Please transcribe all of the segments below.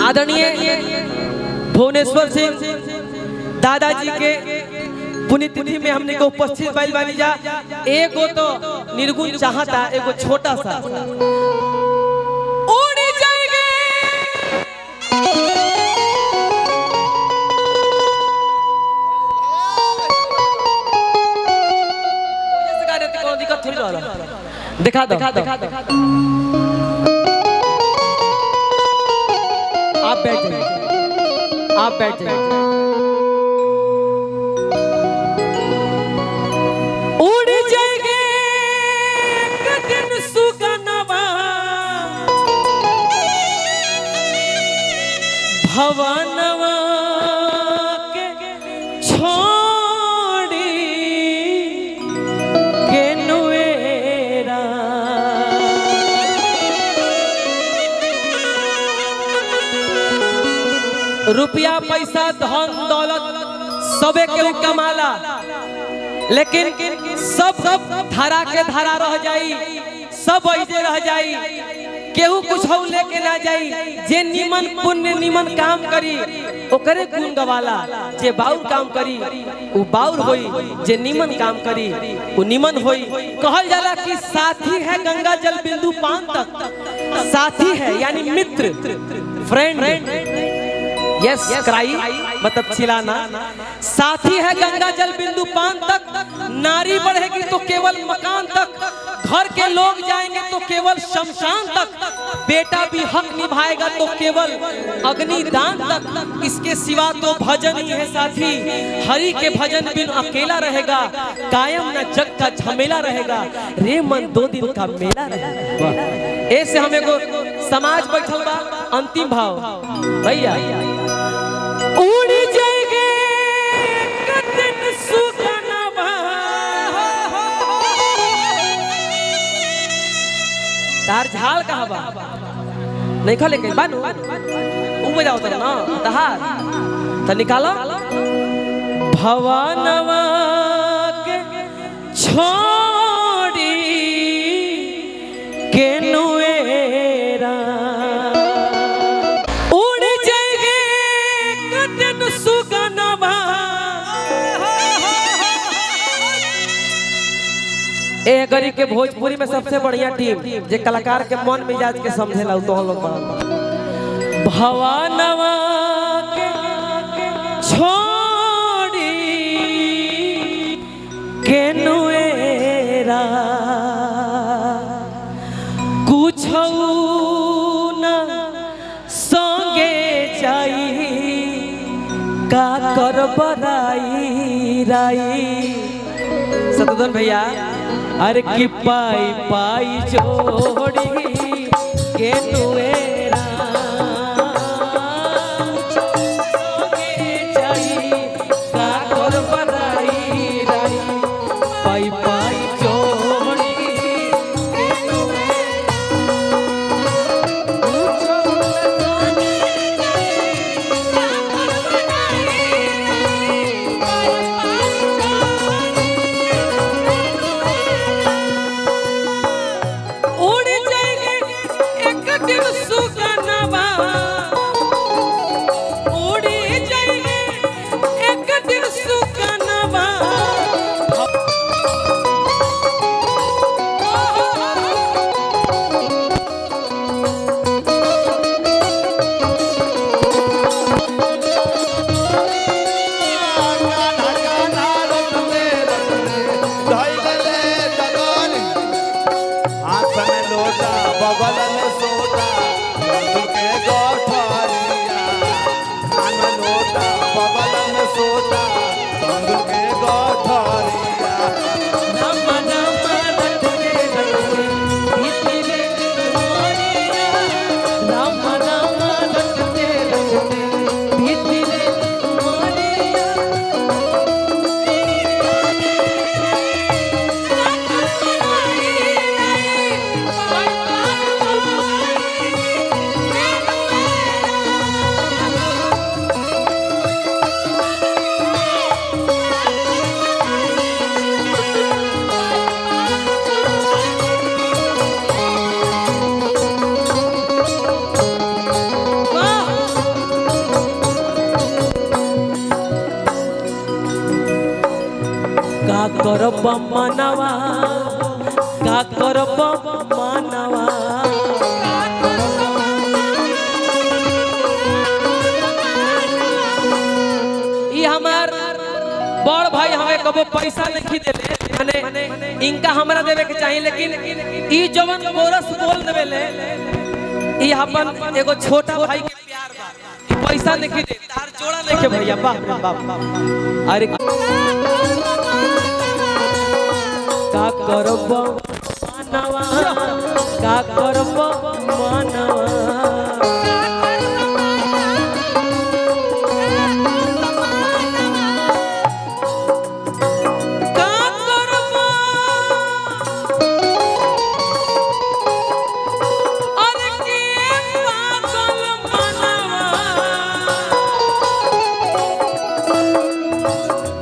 आदरणीय भुवनेश्वर सिंह दादाजी के पुण्यतिथि में हमने को उपस्थित बैल बानी जा। एगो तो निर्गुण चाहता, एगो छोटा सा उड़ जाएंगे दिक्कत थोड़ी रहा। दिखा दो आप बैठ जाइए, आप बैठ जाइए। उड़ जाएंगे कठिन सुगनवा भवनवा के छोड़ी के नुएरा रुपया पैसा धन दौलत सबे के कमाला, लेकिन सब धारा के धारा रह जाई, सब ऐसे रह जाई, केहू कुछ लेके ना जाई। जे निमन पुण्य निमन काम करी ओकरे गुण गवाला, जे बाउर काम करी वो बाउर होई, जे निमन काम करी वो निमन होई। कहल जाला कि साथी है गंगा जल बिंदु पान तक, साथी है यानी मित्र, फ्रेंड। यस क्राई मतलब चिल्लाना। साथी है गंगा जल बिंदु पान तक, नारी बढ़ेगी तो केवल मकान तक, घर के लोग जाएंगे तो केवल शमशान तक, बेटा भी हक निभाएगा तो केवल अग्निदान तक। इसके सिवा तो भजन ही है साथी, हरि के भजन बिन अकेला रहेगा, कायम न जग का झमेला रहेगा, रे मन 2 दिन का मेला रहेगा। ऐसे हमें को समाज बैठल बा। अंतिम भाव भैया उड़ जाएंगे कठिन सुगनवा। तार झाल कहाँ बा नहीं खा लेके बानू उमे जाओ तो ना तहार तो निकालो भवनवा के छोड़ी के नुएरा। ए गरी के भोजपुरी में सबसे बढ़िया टीम जे कलाकार के मन मिजाज के समझेला तो हम लोग भवनवा के छोड़ी के नुएरा कुछ न संगे जाई का कर बराई राई। सतुदन भैया अरे की पाई पाई जोड़ी के नुएरा संगे जाई का कर बराई राई। पाई पाई जोड़ी के करब मनवा का करब मनवा ये हमार बड़ भाई हमें कबो पैसा नहीं देले माने इनका हमरा देवे के चाहिए लेकिन ई जवन कोरस बोल देवेले ई अपन एगो छोटा भाई के प्यार बा पैसा नहीं दे तार जोड़ा लेके भैया बाप रे बाप अरे का करब मनवा का करब मनवा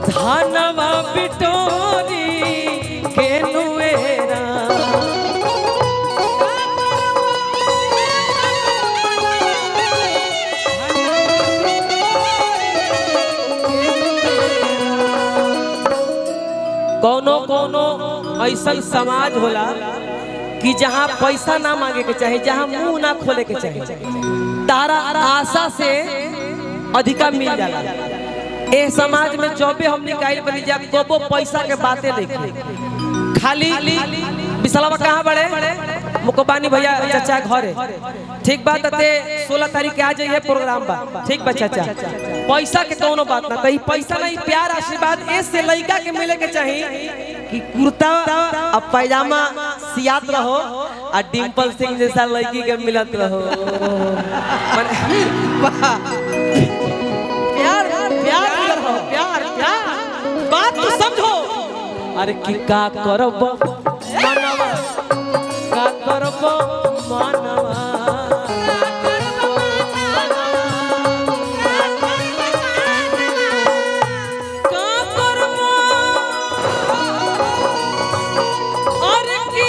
धनवा बिटोरी के नुएरा कोनो कोनो ऐसा समाज होला कि जहाँ पैसा ना मांगे के चाहे जहाँ मुंह ना खोले के चाहे तारा आशा से अधिका मिल जाला ए समाज में जबे हम निकाल बनी जा कबो पैसा के बातें देखे खाली विशालवा कहाँ बड़े मुकबानी भैया चाचा घरे ठीक बात ते 16 तारीख के आ जाइए प्रोग्राम बा ठीक बा चाचा पैसा के कोनो बात ना कहीं पैसा नहीं प्यार आशीर्वाद ऐसे लड़का के मिले के चाहिए कि कुर्ता और पैजामा सियात रहो और डिम्पल सिंह जैसा लड़की के मिलत रहो प्यार प्यार प्यार प्यार बात तो समझो अरे कि का करब मनवा का करब मनवा का करब अरे कि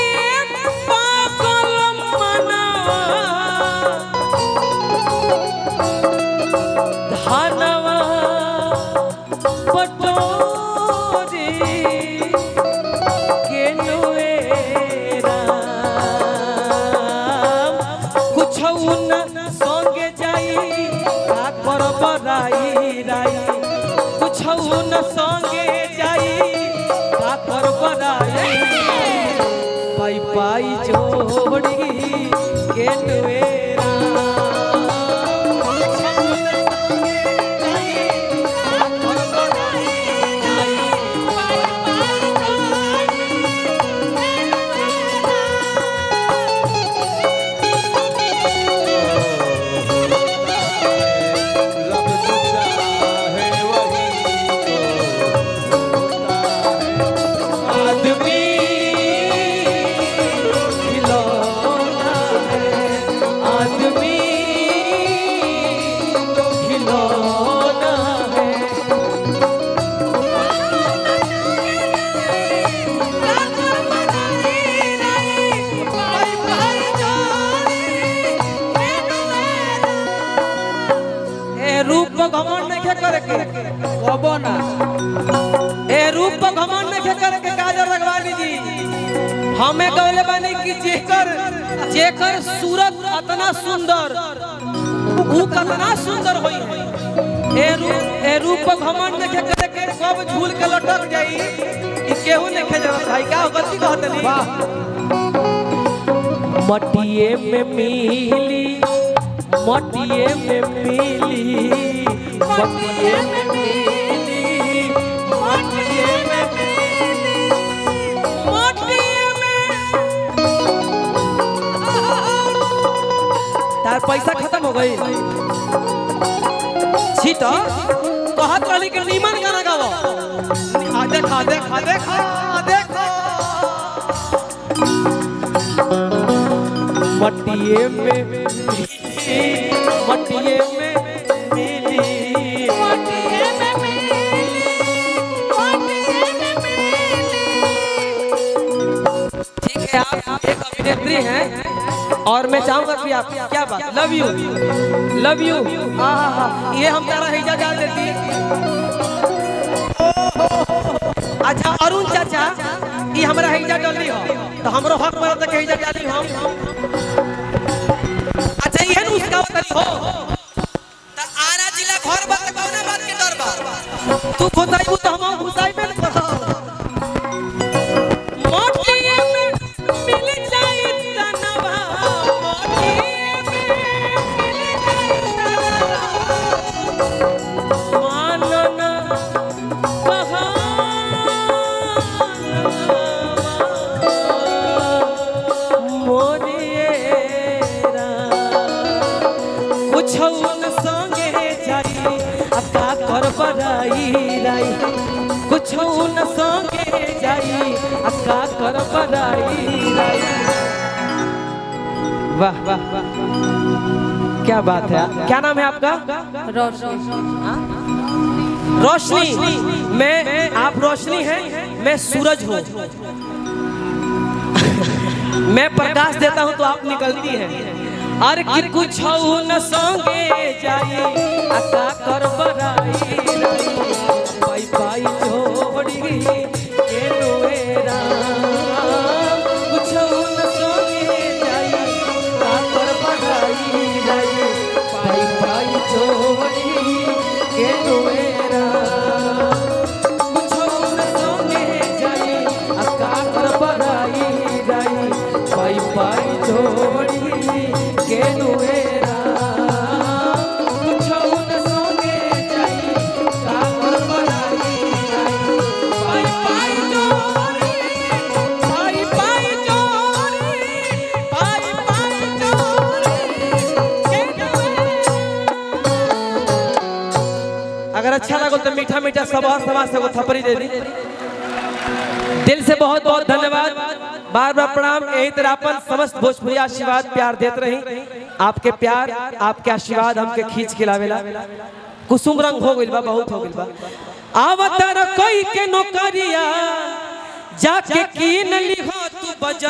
पागल मनवा धनवा पटोरी के नुएरा कुछ न संगे जाई का करब राई राई कुछ न संगे जाई का करब राई पाई पाई जोड़ी के नुएरा घमंड नहीं करे के कबो ना ए रूप पर घमंड नहीं करे के काजल रगवानी जी हमें कहले बानी कि जेकर सूरत इतना सुंदर वो कितना सुंदर होई ए रूप पर घमंड नहीं करे के कब झूल के लटक जाई ई केहू नहीं खे जाना भाई का गलती कहत नहीं मटिए में मिली मटिए में मिली मटिए में मिली मटिए में मिली मटिए में तार पैसा खत्म हो गई छीटा कहत रहली कि नीमन गाना गाओ देखा देखा देखा देखा मटिए में मटिए में मिली मटिए में मिली मटिए में मिली। ठीक है आप एक अभिनेत्री हैं और मैं चाहूंगा कि आप क्या बात लव यू ये हम तारा हिजा जा देती अच्छा अरुण चाचा ये हमरा हैजा डलली हो तो हमरो हक में तक हैजा डाली हम। अच्छा ये न उसका तरी हो त आरा जिला घर बात कौना बात के डर बा तू खोसाइबू तो हम घुसाइबे न करब। मोटिए में मिल जाई तनवा मोटिए में मिल जाई तनवा मानना कहा मोरिएरा कुछ न संगे जाई अका कर बराई राई कुछ न संगे जाई अका कर बराई राई। वाह वाह वाह क्या बात है। क्या नाम है आपका? रोशनी। मैं आप रोशनी हैं मैं सूरज हूँ। मैं प्रकाश देता हूँ तो आप निकलती हैं। अरे कि कुछ न संगे जाई अका कर बराई राई पाई पाई जोड़ी के लोएरा कुछ न संगे जाई अका कर बराई राई पाई पाई जोड़ी के लोएरा कुछ न संगे जाई अका कर बराई राई पाई पाई जोड़ी के लोएरा कुछ न संगे जाई अका कर बराई राई पाई पाई जोड़ी पाई पाई जोड़ी पाई पाई जोड़ी के लोएरा। अगर अच्छा लगा तो मीठा मीठा सभा से वो थपड़ी दे दी। दिल से बहुत बहुत धन्यवाद बार बार प्रणाम। यही तरह अपन समस्त भोजपुरी आशीर्वाद प्यार देते रही। आपके प्यार आपके आशीर्वाद हमके खींच के लावेला। कुसुम रंग हो गइल बा बहुत हो गइल बा। आवतर कोई के नौकरिया जाके कीन ली हो तू बजा